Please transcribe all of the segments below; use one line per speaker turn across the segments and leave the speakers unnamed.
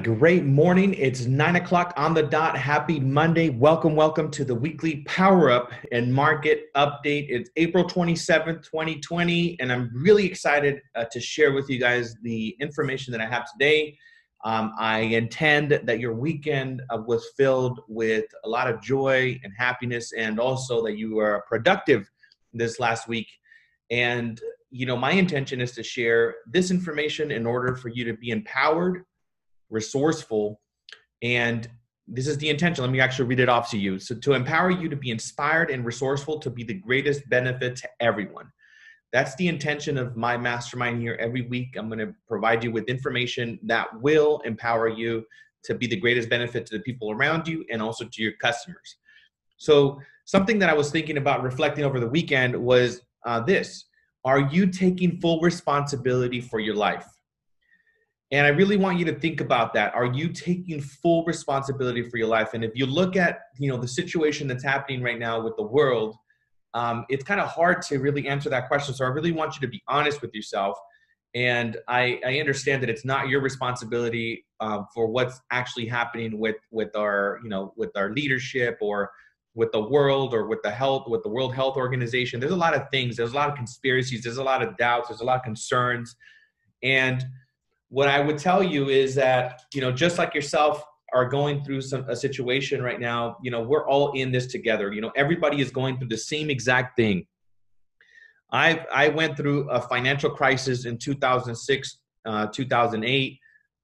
Great morning. It's 9 o'clock on the dot. Happy Monday. Welcome to the weekly Power Up and Market Update. It's April 27th, 2020, and I'm really excited to share with you guys the information that I have today. I intend that your weekend was filled with a lot of joy and happiness, and also that you were productive this last week. And, my intention is to share this information in order for you to be empowered, resourceful, and this is the intention. Let me actually read it off to you. So to empower you to be inspired and resourceful to be the greatest benefit to everyone. That's the intention of my mastermind here. Every week, I'm going to provide you with information that will empower you to be the greatest benefit to the people around you and also to your customers. So something that I was thinking about reflecting over the weekend was this. Are you taking full responsibility for your life? And I really want you to think about that. Are you taking full responsibility for your life? And if you look at, the situation that's happening right now with the world, it's kind of hard to really answer that question. So I really want you to be honest with yourself. And I understand that it's not your responsibility for what's actually happening with our leadership or with the world or with the World Health Organization. There's a lot of things. There's a lot of conspiracies. There's a lot of doubts. There's a lot of concerns. And what I would tell you is that, just like yourself are going through a situation right now, we're all in this together. Everybody is going through the same exact thing. I went through a financial crisis in 2006, 2008.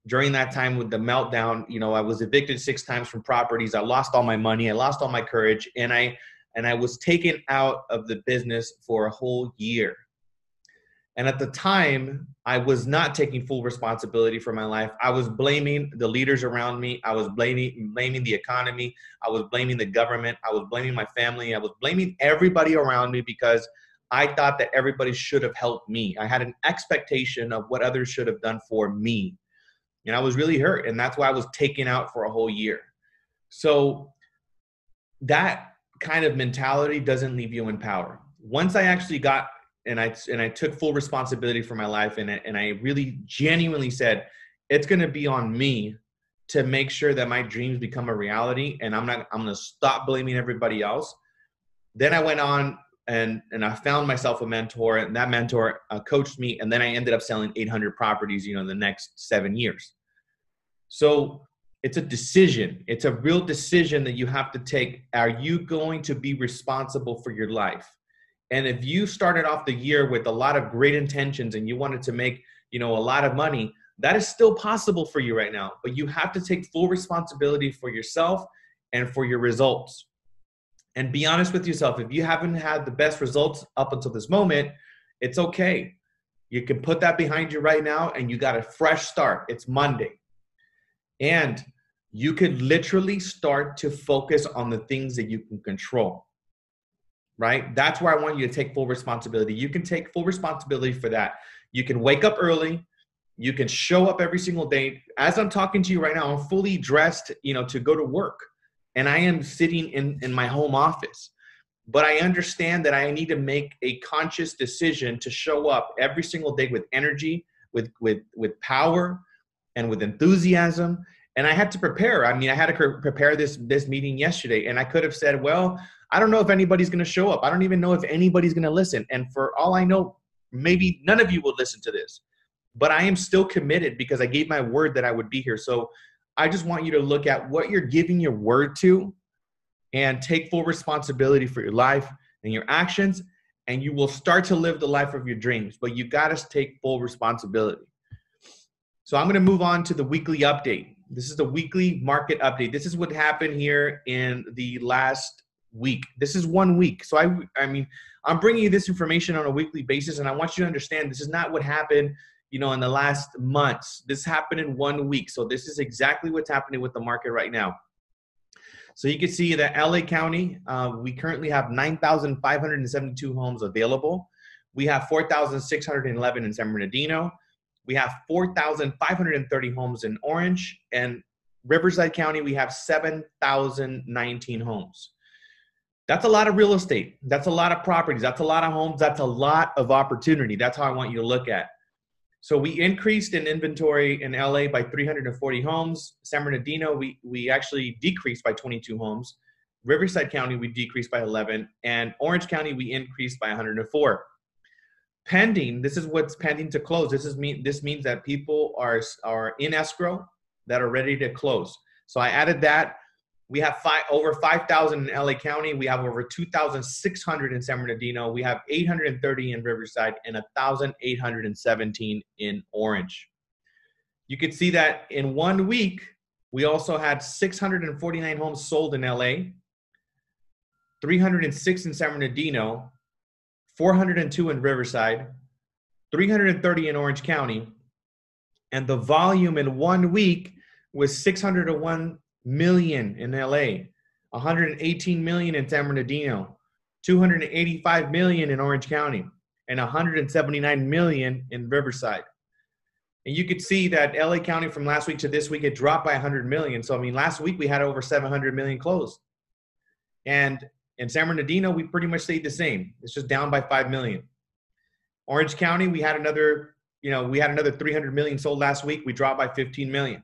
During that time with the meltdown, I was evicted 6 times from properties. I lost all my money. I lost all my courage. And I was taken out of the business for a whole year. And at the time, I was not taking full responsibility for my life. I was blaming the leaders around me. I was blaming the economy. I was blaming the government. I was blaming my family. I was blaming everybody around me because I thought that everybody should have helped me. I had an expectation of what others should have done for me. And I was really hurt. And that's why I was taken out for a whole year. So that kind of mentality doesn't leave you in power. Once I actually got and I took full responsibility for my life, and I really genuinely said, it's going to be on me to make sure that my dreams become a reality, and I'm going to stop blaming everybody else. Then I went on and I found myself a mentor, and that mentor coached me, and then I ended up selling 800 properties, in the next 7 years. So it's a decision. It's a real decision that you have to take. Are you going to be responsible for your life? And if you started off the year with a lot of great intentions and you wanted to make, a lot of money, that is still possible for you right now. But you have to take full responsibility for yourself and for your results. And be honest with yourself. If you haven't had the best results up until this moment, it's okay. You can put that behind you right now and you got a fresh start. It's Monday. And you could literally start to focus on the things that you can control. Right? That's where I want you to take full responsibility. You can take full responsibility for that. You can wake up early. You can show up every single day. As I'm talking to you right now, I'm fully dressed, to go to work. And I am sitting in my home office. But I understand that I need to make a conscious decision to show up every single day with energy, with power, and with enthusiasm. And I had to prepare. I had to prepare this meeting yesterday. And I could have said, well, I don't know if anybody's going to show up. I don't even know if anybody's going to listen. And for all I know, maybe none of you will listen to this. But I am still committed because I gave my word that I would be here. So I just want you to look at what you're giving your word to and take full responsibility for your life and your actions. And you will start to live the life of your dreams. But you got to take full responsibility. So I'm going to move on to the weekly update. This is the weekly market update. This is what happened here in the last week. This is 1 week. So I'm bringing you this information on a weekly basis, and I want you to understand this is not what happened, in the last months. This happened in 1 week. So this is exactly what's happening with the market right now. So you can see that LA County, we currently have 9,572 homes available. We have 4,611 in San Bernardino. We have 4,530 homes in Orange, and Riverside County, we have 7,019 homes. That's a lot of real estate. That's a lot of properties. That's a lot of homes. That's a lot of opportunity. That's how I want you to look at. So we increased in inventory in LA by 340 homes. San Bernardino, we actually decreased by 22 homes. Riverside County, we decreased by 11. And Orange County, we increased by 104. Pending, this is what's pending to close. This means that people are in escrow that are ready to close. So I added that. We have over 5,000 in LA County. We have over 2,600 in San Bernardino. We have 830 in Riverside and 1,817 in Orange. You could see that in 1 week, we also had 649 homes sold in LA, 306 in San Bernardino, 402 in Riverside, 330 in Orange County, and the volume in 1 week was 601 million in LA, 118 million in San Bernardino, 285 million in Orange County, and 179 million in Riverside. And you could see that LA County from last week to this week, it dropped by 100 million. So, I mean, last week we had over 700 million closed. And in San Bernardino, we pretty much stayed the same. It's just down by 5 million. Orange County, we had another 300 million sold last week. We dropped by 15 million.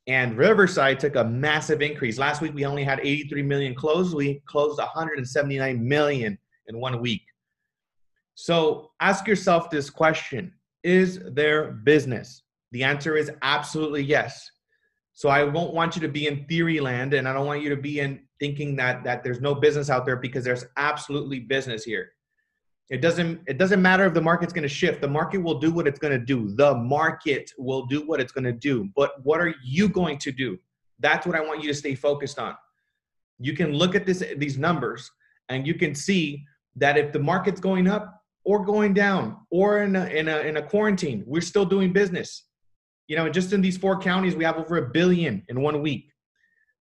And Riverside took a massive increase. Last week, we only had 83 million closed. We closed 179 million in 1 week. So ask yourself this question: is there business? The answer is absolutely yes. So I won't want you to be in theory land, and I don't want you to be in thinking that there's no business out there, because there's absolutely business here. It doesn't matter if the market's going to shift. The market will do what it's going to do. The market will do what it's going to do. But what are you going to do? That's what I want you to stay focused on. You can look at these numbers, and you can see that if the market's going up or going down or in a quarantine, we're still doing business. You know, just in these 4 counties, we have over $1 billion in 1 week.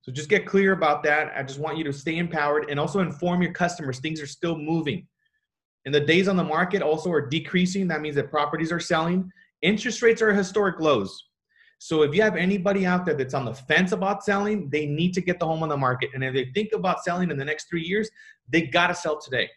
So just get clear about that. I just want you to stay empowered and also inform your customers. Things are still moving. And the days on the market also are decreasing. That means that properties are selling. Interest rates are at historic lows. So if you have anybody out there that's on the fence about selling, they need to get the home on the market. And if they think about selling in the next 3 years, they got to sell today.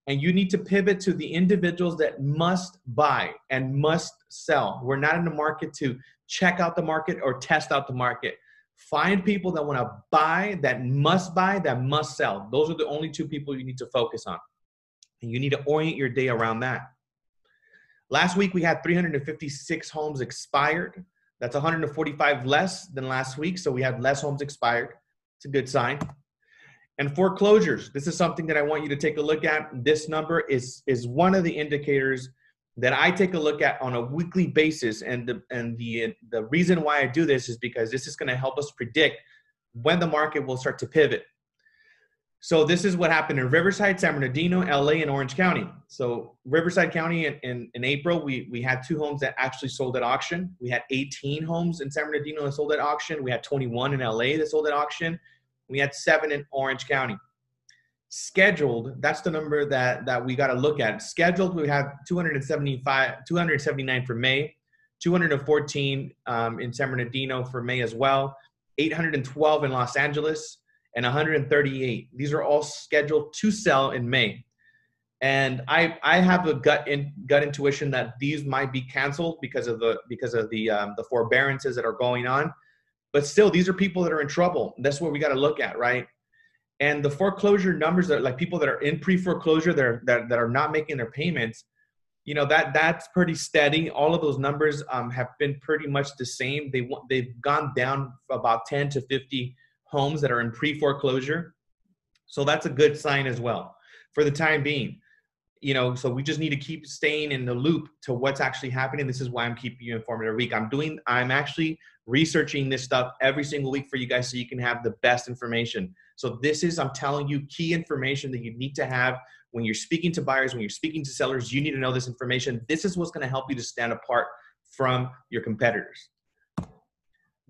And you need to pivot to the individuals that must buy and must sell. We're not in the market to check out the market or test out the market. Find people that want to buy, that must sell. Those are the only 2 people you need to focus on. And you need to orient your day around that. Last week, we had 356 homes expired. That's 145 less than last week. So we had less homes expired. It's a good sign. And foreclosures, this is something that I want you to take a look at. This number is one of the indicators that I take a look at on a weekly basis. And the reason why I do this is because this is going to help us predict when the market will start to pivot. So this is what happened in Riverside, San Bernardino, LA, and Orange County. So Riverside County in April, we had 2 homes that actually sold at auction. We had 18 homes in San Bernardino that sold at auction. We had 21 in LA that sold at auction. We had 7 in Orange County. Scheduled, that's the number that we got to look at. Scheduled, we have 279 for May, 214 in San Bernardino for May as well, 812 in Los Angeles, and 138. These are all scheduled to sell in May. And I have a gut intuition that these might be canceled because of the forbearances that are going on. But still, these are people that are in trouble. That's what we got to look at, right? And the foreclosure numbers, that like people that are in pre-foreclosure that are not making their payments, you know, that's pretty steady. All of those numbers have been pretty much the same. They've gone down about 10 to 50 homes that are in pre-foreclosure. So that's a good sign as well for the time being. You know, so we just need to keep staying in the loop to what's actually happening. This is why I'm keeping you informed every week. I'm actually researching this stuff every single week for you guys so you can have the best information. So this is, I'm telling you, key information that you need to have when you're speaking to buyers, when you're speaking to sellers. You need to know this information. This is what's going to help you to stand apart from your competitors.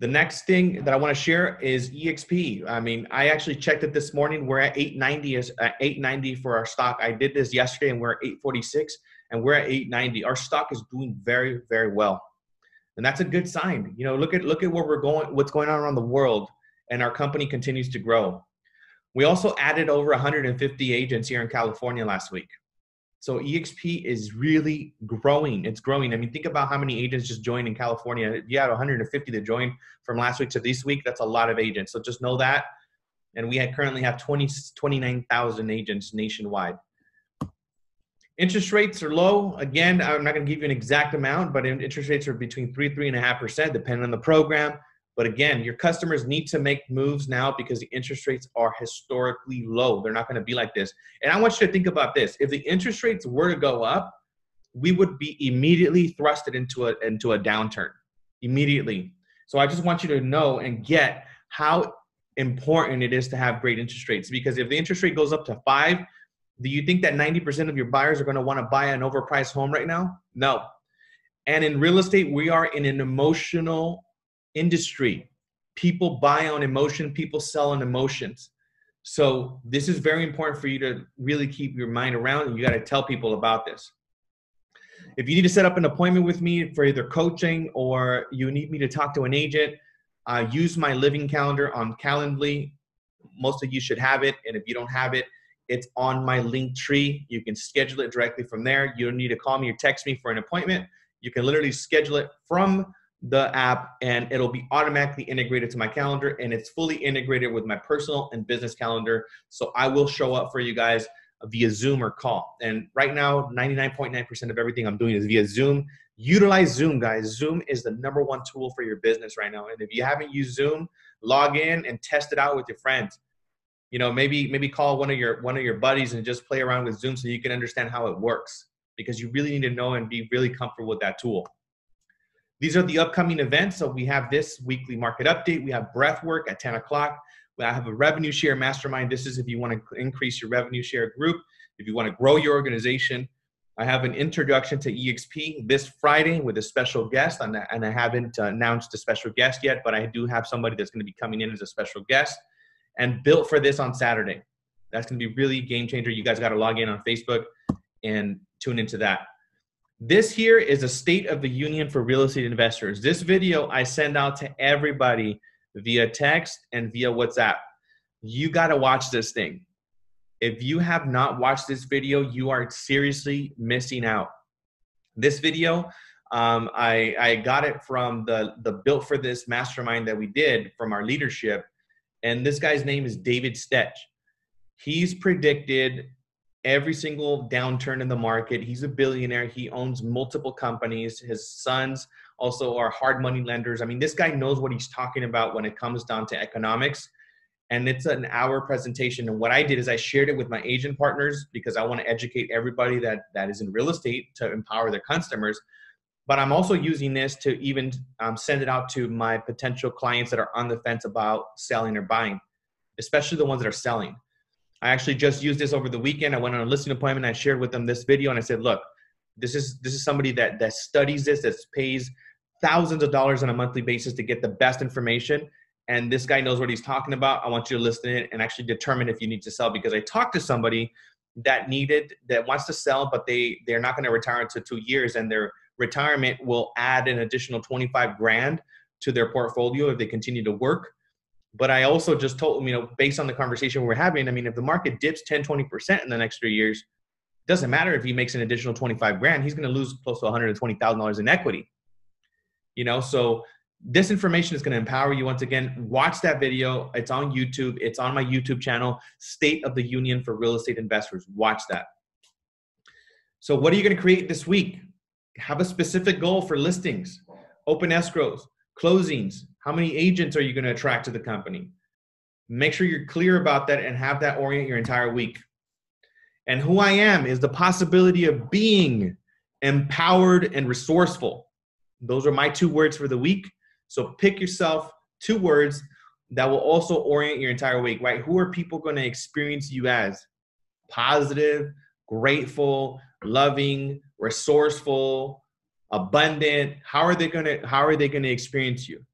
The next thing that I want to share is EXP. I mean, I actually checked it this morning. We're at 890 for our stock. I did this yesterday, and we're at 846, and we're at 890. Our stock is doing very, very well, and that's a good sign. You know, look at where we're going, what's going on around the world, and our company continues to grow. We also added over 150 agents here in California last week. So EXP is really growing. It's growing. I mean, think about how many agents just joined in California. You had 150 that joined from last week to this week. That's a lot of agents. So just know that. And we currently have 29,000 agents nationwide. Interest rates are low. Again, I'm not going to give you an exact amount, but interest rates are between 3.5%, depending on the program. But again, your customers need to make moves now because the interest rates are historically low. They're not going to be like this. And I want you to think about this. If the interest rates were to go up, we would be immediately thrusted into a downturn. Immediately. So I just want you to know and get how important it is to have great interest rates. Because if the interest rate goes up to 5, do you think that 90% of your buyers are going to want to buy an overpriced home right now? No. And in real estate, we are in an emotional industry. People buy on emotion, people sell on emotions. So this is very important for you to really keep your mind around, and you got to tell people about this. If you need to set up an appointment with me for either coaching or you need me to talk to an agent, use my living calendar on Calendly. Most of you should have it. And if you don't have it, it's on my Linktree. You can schedule it directly from there. You don't need to call me or text me for an appointment. You can literally schedule it from the app and it'll be automatically integrated to my calendar, and it's fully integrated with my personal and business calendar. So I will show up for you guys via Zoom or call. And right now, 99.9% of everything I'm doing is via Zoom. Utilize Zoom, guys. Zoom is the #1 tool for your business right now. And if you haven't used Zoom, log in and test it out with your friends. You know, maybe call one of your buddies and just play around with Zoom so you can understand how it works, because you really need to know and be really comfortable with that tool. These are the upcoming events. So we have this weekly market update. We have Breathwork at 10 o'clock. I have a revenue share mastermind. This is if you want to increase your revenue share group, if you want to grow your organization. I have an introduction to EXP this Friday with a special guest, and I haven't announced a special guest yet, but I do have somebody that's going to be coming in as a special guest. And Built for This on Saturday. That's going to be really game changer. You guys got to log in on Facebook and tune into that. This here is a State of the Union for real estate investors. This video I send out to everybody via text and via WhatsApp. You got to watch this thing. If you have not watched this video, you are seriously missing out. This video, I got it from the Built for This mastermind that we did from our leadership. And this guy's name is David Stetch. He's predicted every single downturn in the market. He's a billionaire. He owns multiple companies. His sons also are hard money lenders. I mean, this guy knows what he's talking about when it comes down to economics. And it's an hour presentation. And what I did is I shared it with my agent partners because I want to educate everybody that is in real estate to empower their customers. But I'm also using this to even send it out to my potential clients that are on the fence about selling or buying, especially the ones that are selling. I actually just used this over the weekend. I went on a listing appointment. I shared with them this video and I said, look, this is somebody that studies this, that pays thousands of dollars on a monthly basis to get the best information. And this guy knows what he's talking about. I want you to listen to it and actually determine if you need to sell, because I talked to somebody that wants to sell, but they're not going to retire until 2 years, and their retirement will add an additional 25 grand to their portfolio if they continue to work. But I also just told them, based on the conversation we're having, I mean, if the market dips 10, 20% in the next 3 years, it doesn't matter if he makes an additional 25 grand, he's going to lose close to $120,000 in equity. So this information is going to empower you. Once again, watch that video. It's on YouTube. It's on my YouTube channel, State of the Union for Real Estate Investors. Watch that. So what are you going to create this week? Have a specific goal for listings, open escrows, closings. How many agents are you going to attract to the company? Make sure you're clear about that and have that orient your entire week. And who I am is the possibility of being empowered and resourceful. Those are my 2 words for the week. So pick yourself 2 words that will also orient your entire week, right? Who are people going to experience you as? Positive, grateful, loving, resourceful, abundant. How are they going to experience you?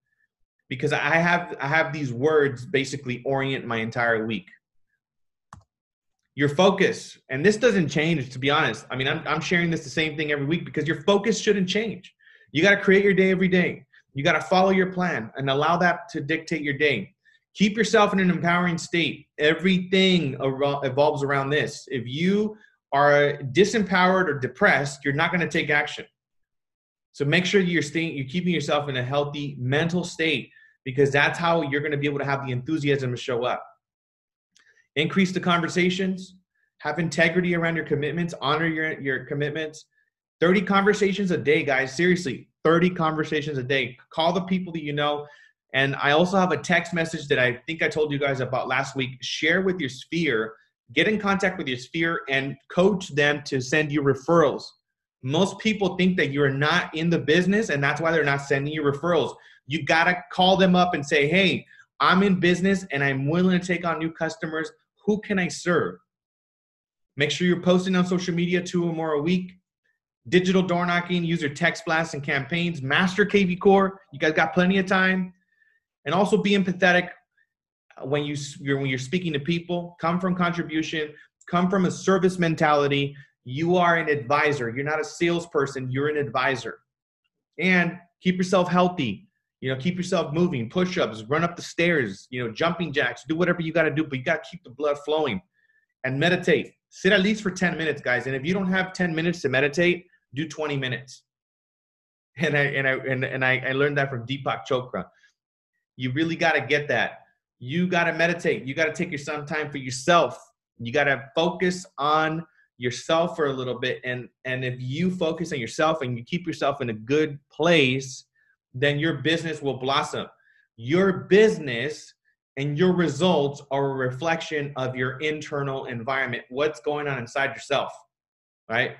Because I have these words basically orient my entire week. Your focus, and this doesn't change, to be honest. I mean, I'm sharing this the same thing every week because your focus shouldn't change. You got to create your day every day. You got to follow your plan and allow that to dictate your day. Keep yourself in an empowering state. Everything evolves around this. If you are disempowered or depressed, you're not going to take action. So make sure you're keeping yourself in a healthy mental state, because that's how you're going to be able to have the enthusiasm to show up. Increase the conversations, have integrity around your commitments, honor your commitments. 30 conversations a day, guys. Seriously, 30 conversations a day. Call the people that you know. And I also have a text message that I think I told you guys about last week. Share with your sphere. Get in contact with your sphere and coach them to send you referrals. Most people think that you're not in the business, and that's why they're not sending you referrals. You got to call them up and say, hey, I'm in business and I'm willing to take on new customers. Who can I serve? Make sure you're posting on social media 2 or more a week. Digital door knocking, use your text blasts and campaigns. Master KV Core. You guys got plenty of time. And also be empathetic when you're speaking to people. Come from contribution. Come from a service mentality. You are an advisor. You're not a salesperson. You're an advisor. And keep yourself healthy. Keep yourself moving. Push-ups, run up the stairs, jumping jacks. Do whatever you got to do, but you got to keep the blood flowing. And meditate. Sit at least for 10 minutes, guys. And if you don't have 10 minutes to meditate, do 20 minutes. And I learned that from Deepak Chopra. You really got to get that. You got to meditate. You got to take some time for yourself. You got to focus on yourself for a little bit. And if you focus on yourself and you keep yourself in a good place, then your business will blossom. Your business and your results are a reflection of your internal environment. What's going on inside yourself, right?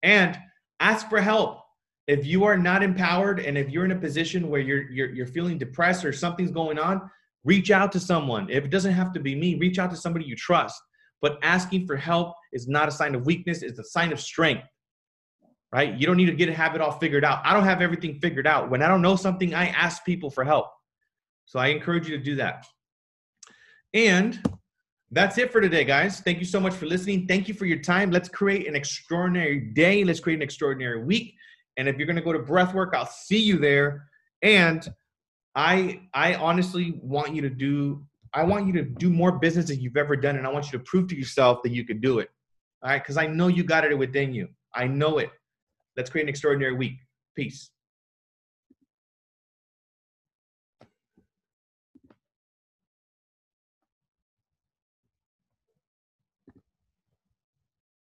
And ask for help. If you are not empowered and if you're in a position where you're feeling depressed or something's going on, reach out to someone. If it doesn't have to be me, reach out to somebody you trust. But asking for help is not a sign of weakness. It's a sign of strength, right? You don't need to have it all figured out. I don't have everything figured out. When I don't know something, I ask people for help. So I encourage you to do that. And that's it for today, guys. Thank you so much for listening. Thank you for your time. Let's create an extraordinary day. Let's create an extraordinary week. And if you're going to go to Breathwork, I'll see you there. And I honestly want you to do more business than you've ever done. And I want you to prove to yourself that you can do it. All right. Because I know you got it within you. I know it. Let's create an extraordinary week. Peace.